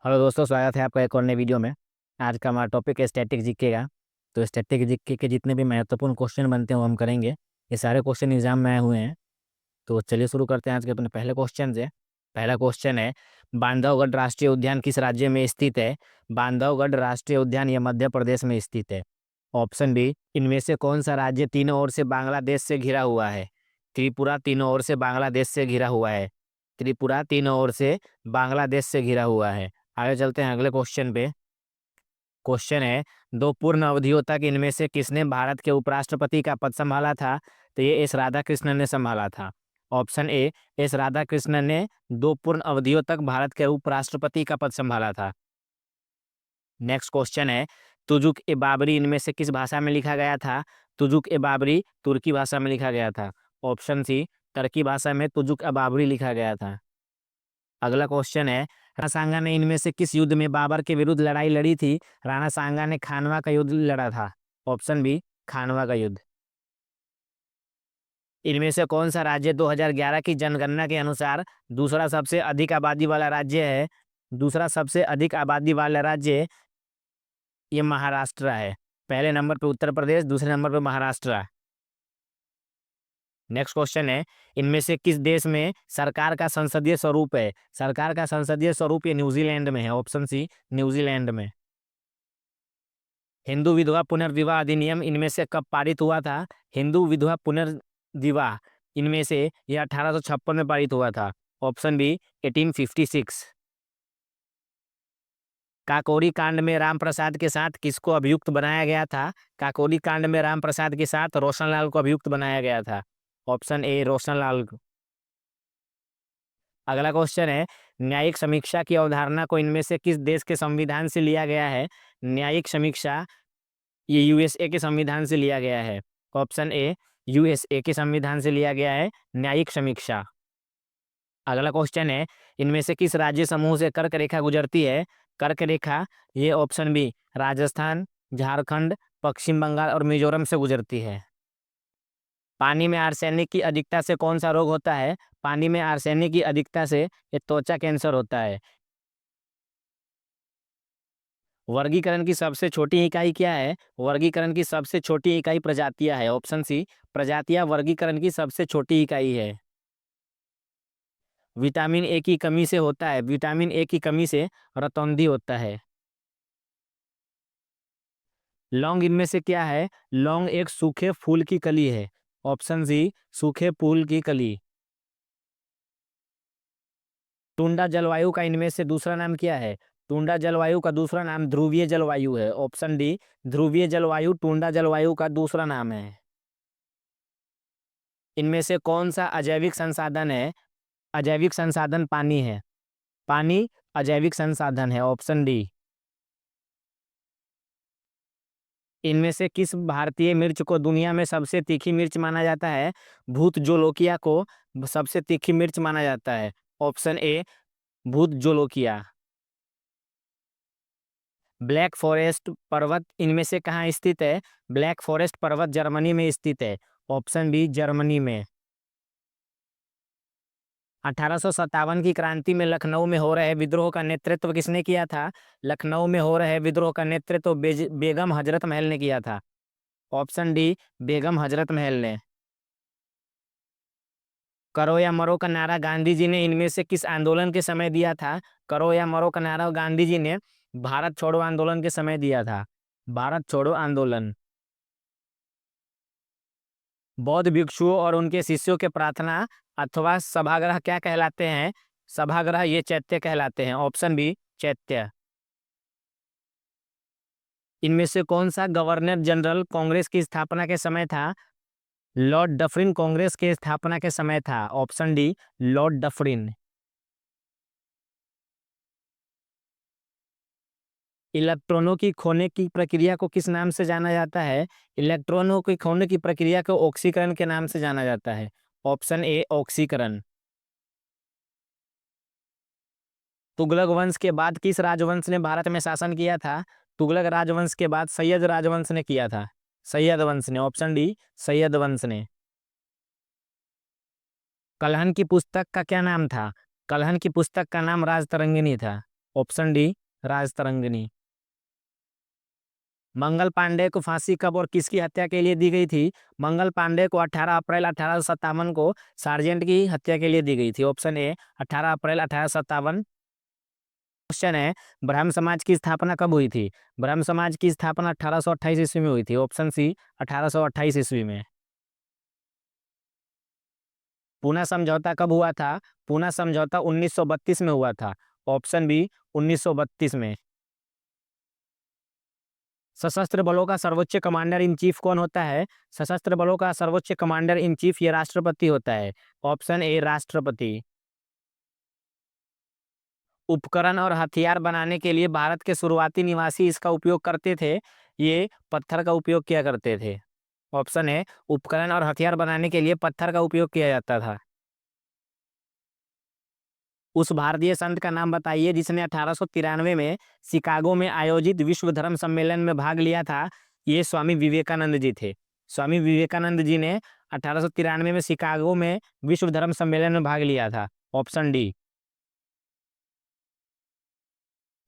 Hello दोस्तों, स्वागत है आपका एक और नए वीडियो में। आज का हमारा टॉपिक है स्टैटिक जीके का। तो स्टैटिक जीके के जितने भी महत्वपूर्ण क्वेश्चन बनते हैं वो हम करेंगे। ये सारे क्वेश्चन एग्जाम में आए हुए हैं। तो चलिए शुरू करते हैं आज के अपने पहले क्वेश्चन से। पहला क्वेश्चन है, बांधवगढ़ राष्ट्रीय उद्यान किस राज्य में स्थित है? बांधवगढ़ राष्ट्रीय उद्यान यह मध्य प्रदेश में स्थित है। ऑप्शन बी, इनमें से कौन सा राज्य तीनों ओर से बांग्लादेश से घिरा हुआ है? त्रिपुरा तीनों ओर से बांग्लादेश से घिरा हुआ है। त्रिपुरा तीनों ओर से बांग्लादेश से घिरा हुआ है। आगे चलते हैं अगले क्वेश्चन पे। क्वेश्चन है, दो पूर्ण अवधियों तक इनमें से किसने भारत के उपराष्ट्रपति का पद संभाला था? तो ये एस राधाकृष्णन ने संभाला था। ऑप्शन ए, एस राधाकृष्णन ने दो पूर्ण अवधियों तक भारत के उपराष्ट्रपति का पद संभाला था। नेक्स्ट क्वेश्चन है, तुजुक ए बाबरी इनमें से किस भाषा में लिखा गया था? तुजुक ए बाबरी तुर्की भाषा में लिखा गया था। ऑप्शन सी, तुर्की भाषा में तुजुक ए बाबरी लिखा गया था। अगला क्वेश्चन है, राणा सांगा ने इनमें से किस युद्ध में बाबर के विरुद्ध लड़ाई लड़ी थी? राणा सांगा ने खानवा का युद्ध लड़ा था। ऑप्शन बी, खानवा का युद्ध। इनमें से कौन सा राज्य 2011 की जनगणना के अनुसार दूसरा सबसे अधिक आबादी वाला राज्य है? दूसरा सबसे अधिक आबादी वाला राज्य ये महाराष्ट्र है। पहले नंबर पे उत्तर प्रदेश, दूसरे नंबर पे महाराष्ट्र। नेक्स्ट क्वेश्चन है, इनमें से किस देश में सरकार का संसदीय स्वरूप है? सरकार का संसदीय स्वरूप ये न्यूजीलैंड में है। ऑप्शन सी, न्यूजीलैंड में। हिंदू विधवा पुनर्विवाह अधिनियम इनमें से कब पारित हुआ था? हिंदू विधवा पुनर्विवाह इनमें से यह 1856 में पारित हुआ था। Option B, 1856। काकोरी कांड में रामप्रसाद के साथ किसको अभियुक्त बनाया गया था? काकोरी कांड में रामप्रसाद के साथ रोशनलाल को अभियुक्त बनाया गया था। ऑप्शन ए, रोशनलाल को। अगला क्वेश्चन है, न्यायिक समीक्षा की अवधारणा को इनमें से किस देश के संविधान से लिया गया है? न्यायिक समीक्षा ये यूएसए के संविधान से लिया गया है। ऑप्शन ए, यूएसए के संविधान से लिया गया है न्यायिक समीक्षा। अगला क्वेश्चन है, इनमें से किस राज्य समूह से कर्क रेखा गुजरती है? कर्क रेखा ये ऑप्शन बी, राजस्थान, झारखंड, पश्चिम बंगाल और मिजोरम से गुजरती है। पानी में आर्सेनिक की अधिकता से कौन सा रोग होता है? पानी में आर्सेनिक की अधिकता से ये त्वचा कैंसर होता है। वर्गीकरण की सबसे छोटी इकाई क्या है? वर्गीकरण की सबसे छोटी इकाई प्रजातियां है। ऑप्शन सी, प्रजातियां वर्गीकरण की सबसे छोटी इकाई है। विटामिन ए की कमी से होता है, विटामिन ए की कमी से रतौंधी होता है। लौंग इनमें से क्या है? लौंग एक सूखे फूल की कली है। ऑप्शन सी, सूखे फूल की कली। टुंडा जलवायु का इनमें से दूसरा नाम क्या है? टुंडा जलवायु का दूसरा नाम ध्रुवीय जलवायु है। ऑप्शन डी, ध्रुवीय जलवायु टुंडा जलवायु का दूसरा नाम है। इनमें से कौन सा अजैविक संसाधन है? अजैविक संसाधन पानी है। पानी अजैविक संसाधन है। Option D. इनमें से किस भारतीय मिर्च को दुनिया में सबसे तीखी मिर्च माना जाता है? भूत जोलोकिया को सबसे तीखी मिर्च माना जाता है। ऑप्शन ए, भूत जोलोकिया। ब्लैक फॉरेस्ट पर्वत इनमें से कहाँ स्थित है? ब्लैक फॉरेस्ट पर्वत जर्मनी में स्थित है। ऑप्शन बी, जर्मनी में। 1857 की क्रांति में लखनऊ में हो रहे विद्रोह का नेतृत्व किसने किया था? लखनऊ में हो रहे विद्रोह का नेतृत्व बेगम हजरत महल ने किया था। ऑप्शन डी, बेगम हजरत महल ने। करो या मरो का नारा गांधी जी ने इनमें से किस आंदोलन के समय दिया था? करो या मरो का नारा गांधी जी ने भारत छोड़ो आंदोलन के समय दिया था। भारत छोड़ो आंदोलन। बौद्ध भिक्षुओं और उनके शिष्यों के प्रार्थना अथवा सभागार क्या कहलाते हैं? सभागार ये चैत्य कहलाते हैं। ऑप्शन बी, चैत्य। इनमें से कौन सा गवर्नर जनरल कांग्रेस की स्थापना के समय था? लॉर्ड डफरिन कांग्रेस के स्थापना के समय था। Option D, Lord Dufferin. इलेक्ट्रॉनों की खोने की प्रक्रिया को किस नाम से जाना जाता है? इलेक्ट्रॉनों की खोने की प्रक्रिया को ऑक्सीकरण के नाम से जाना जाता है। ऑप्शन ए, ऑक्सीकरण। तुगलक वंश के बाद किस राजवंश ने भारत में शासन किया था? तुगलक राजवंश के बाद सैयद राजवंश ने किया था। सैयद वंश ने। ऑप्शन डी, सैयद वंश ने। कल्हन की पुस्तक का क्या नाम था? कल्हन की पुस्तक का नाम राजतरंगिणी था। Option D Rajatarangini. मंगल पांडे को फांसी कब और किसकी हत्या के लिए दी गई थी? मंगल पांडे को 18 अप्रैल 1857 को सार्जेंट की हत्या के लिए दी गई थी। Option A 18 April 1857। क्वेश्चन है, ब्रह्म समाज की स्थापना कब हुई थी? ब्रह्म समाज की स्थापना 1828 ईस्वी में हुई थी। ऑप्शन सी 1828 ईस्वी में। पूना समझौता कब हुआ था? पूना समझौता 1932 में हुआ था। ऑप्शन बी 1932 में। सशस्त्र बलों का सर्वोच्च कमांडर इन चीफ कौन होता है? सशस्त्र बलों का सर्वोच्च कमांडर इन चीफ ये राष्ट्रपति होता है। ऑप्शन ए राष्ट्रपति। उपकरण और हथियार बनाने के लिए भारत के शुरुआती निवासी इसका उपयोग करते थे। ये पत्थर का उपयोग किया करते थे। ऑप्शन है उपकरण और हथियार बनाने के लिए पत्थर का उपयोग किया जाता था। उस भारतीय संत का नाम बताइए जिसने 1893 में शिकागो में आयोजित विश्व धर्म सम्मेलन में भाग लिया था। ये स्वामी विवेकानंद जी थे। स्वामी विवेकानंद जी ने 1893 में शिकागो में विश्व धर्म सम्मेलन में भाग लिया था। Option D.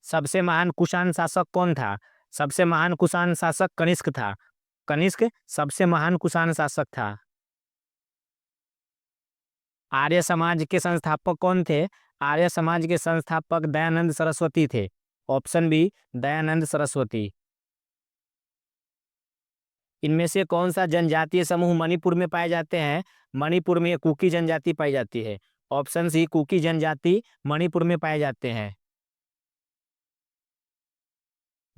सबसे महान कुषाण शासक कौन था? सबसे महान कुषाण शासक कनिष्क था। कनिष्क सबसे महान कुषाण शासक था। आर्य समाज के संस्थापक कौन थे? आर्य समाज के संस्थापक दयानंद सरस्वती थे। Option B Dayanand Saraswati. इनमें से कौन सा जनजातीय समूह मणिपुर में पाए जाते हैं? मणिपुर में कुकी जनजाति पाई जाती है। ऑप्शन सी कुकी जनजाति मणिपुर में पाए जाते हैं।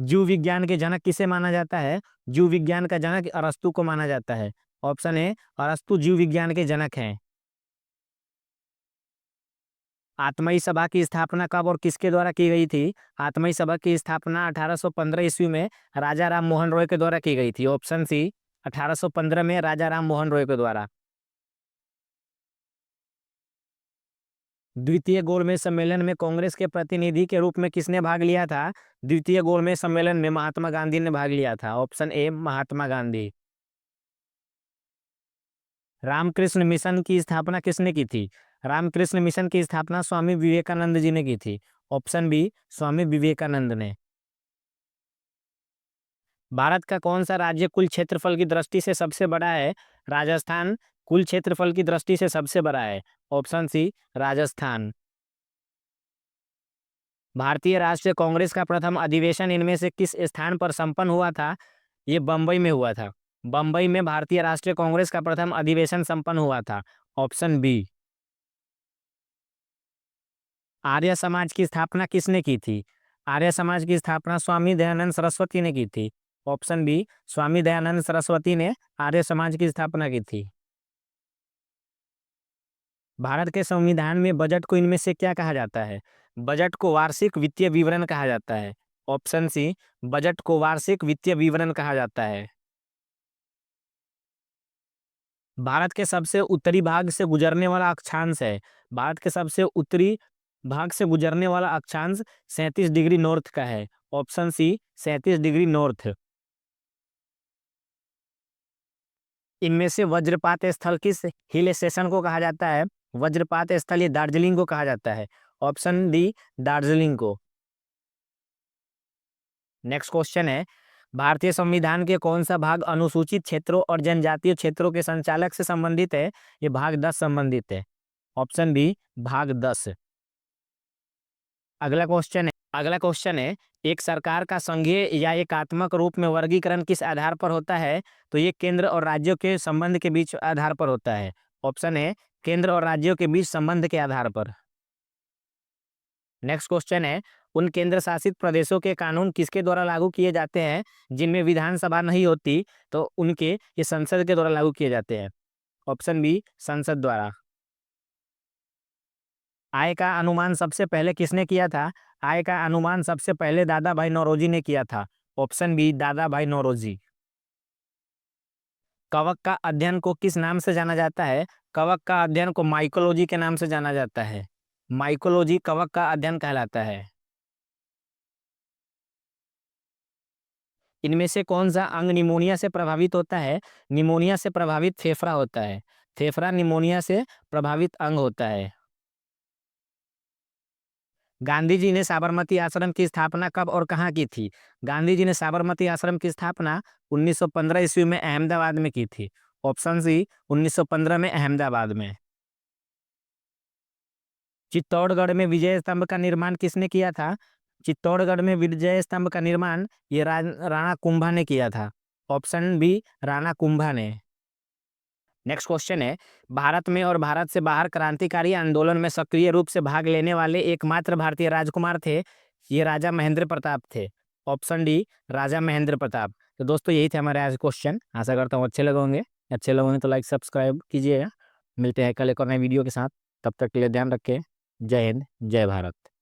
जीव विज्ञान के जनक किसे माना जाता है? जीव विज्ञान का जनक अरस्तु को माना जाता है। ऑप्शन ए अरस्तु जीव विज्ञान के जनक हैं। आत्मई सभा की स्थापना कब और किसके द्वारा की गई थी? आत्मई सभा की स्थापना 1815 ईस्वी में राजा राम मोहन रॉय के द्वारा की गई थी। ऑप्शन सी 1815 में राजा राम मोहन रॉय के द्वारा। द्वितीय गोलमेज सम्मेलन में कांग्रेस के प्रतिनिधि के रूप में किसने भाग लिया था? द्वितीय गोलमेज सम्मेलन में महात्मा गांधी ने भाग लिया था। Option A Mahatma Gandhi. Ramakrishna Mission की स्थापना किसने की थी? रामकृष्ण मिशन की स्थापना स्वामी विवेकानंद जी ने की थी। ऑप्शन बी स्वामी विवेकानंद ने। भारत का कौन सा राज्य कुल क्षेत्रफल की दृष्टि से सबसे बड़ा है? राजस्थान कुल क्षेत्रफल की दृष्टि से सबसे बड़ा है। Option C Rajasthan. भारतीय राष्ट्रीय कांग्रेस का प्रथम अधिवेशन इनमें से किस स्थान पर संपन्न हुआ था? ये बम्बई में हुआ था। बम्बई में भारतीय राष्ट्रीय कांग्रेस का प्रथम अधिवेशन संपन्न हुआ था। Option B. आर्य समाज की स्थापना किसने की थी? आर्य समाज की स्थापना स्वामी दयानंद सरस्वती ने की थी। ऑप्शन बी स्वामी दयानंद सरस्वती ने आर्य समाज की स्थापना की थी। भारत के संविधान में बजट को इनमें से क्या कहा जाता है? बजट को वार्षिक वित्तीय विवरण कहा जाता है। ऑप्शन सी बजट को वार्षिक वित्तीय विवरण कहा जाता है। भारत के सबसे उत्तरी भाग से गुजरने वाला अक्षांश है। भारत के सबसे उत्तरी भाग से गुजरने वाला अक्षांश 37 डिग्री नॉर्थ का है। Option C 37 degree north. इनमें से वज्रपात स्थल किस हिल स्टेशन को कहा जाता है? वज्रपात स्थल ये दार्जिलिंग को कहा जाता है। ऑप्शन डी दार्जिलिंग को। नेक्स्ट क्वेश्चन है, भारतीय संविधान के कौन सा भाग अनुसूचित क्षेत्रों और जनजातीय क्षेत्रों के संचालक से संबंधित है? ये भाग 10 संबंधित है। ऑप्शन बी भाग 10। अगला क्वेश्चन है एक सरकार का संघीय या एकात्मक रूप में वर्गीकरण किस आधार पर होता है? तो ये केंद्र और राज्यों के संबंध के बीच आधार पर होता है। ऑप्शन है केंद्र और राज्यों के बीच संबंध के आधार पर। नेक्स्ट क्वेश्चन है, उन केंद्र शासित प्रदेशों के कानून किसके द्वारा लागू किए जाते हैं जिनमें विधानसभा नहीं होती? तो उनके ये संसद के द्वारा लागू किए जाते हैं। ऑप्शन बी संसद द्वारा। आय का अनुमान सबसे पहले किसने किया था? आय का अनुमान सबसे पहले दादा भाई नौरोजी ने किया था। ऑप्शन बी दादा भाई नौरोजी। कवक का अध्ययन को किस नाम से जाना जाता है? कवक का अध्ययन को माइकोलॉजी के नाम से जाना जाता है। माइकोलॉजी कवक का अध्ययन कहलाता है। इनमें से कौन सा अंग निमोनिया से प्रभावित होता है? निमोनिया से प्रभावित फेफड़ा होता है। फेफड़ा निमोनिया से प्रभावित अंग होता है। गांधी जी ने साबरमती आश्रम की स्थापना कब और कहाँ की थी? गांधी जी ने साबरमती आश्रम की स्थापना 1915 ईस्वी में अहमदाबाद में की थी। ऑप्शन सी 1915 में अहमदाबाद में। चित्तौड़गढ़ में विजय स्तंभ का निर्माण किसने किया था? चित्तौड़गढ़ में विजय स्तंभ का निर्माण ये राणा कुंभा ने किया था। ऑप्शन बी राणा कुंभा ने। नेक्स्ट क्वेश्चन है, भारत में और भारत से बाहर क्रांतिकारी आंदोलन में सक्रिय रूप से भाग लेने वाले एकमात्र भारतीय राजकुमार थे, ये राजा महेंद्र प्रताप थे। ऑप्शन डी राजा महेंद्र प्रताप। तो दोस्तों यही थे हमारे आज क्वेश्चन, आशा करता हूँ अच्छे लगे होंगे। अच्छे लगे होंगे तो लाइक सब्सक्राइब कीजिएगा। मिलते हैं कल एक और नए वीडियो के साथ, तब तक के लिए ध्यान रखें। जय हिंद, जय भारत।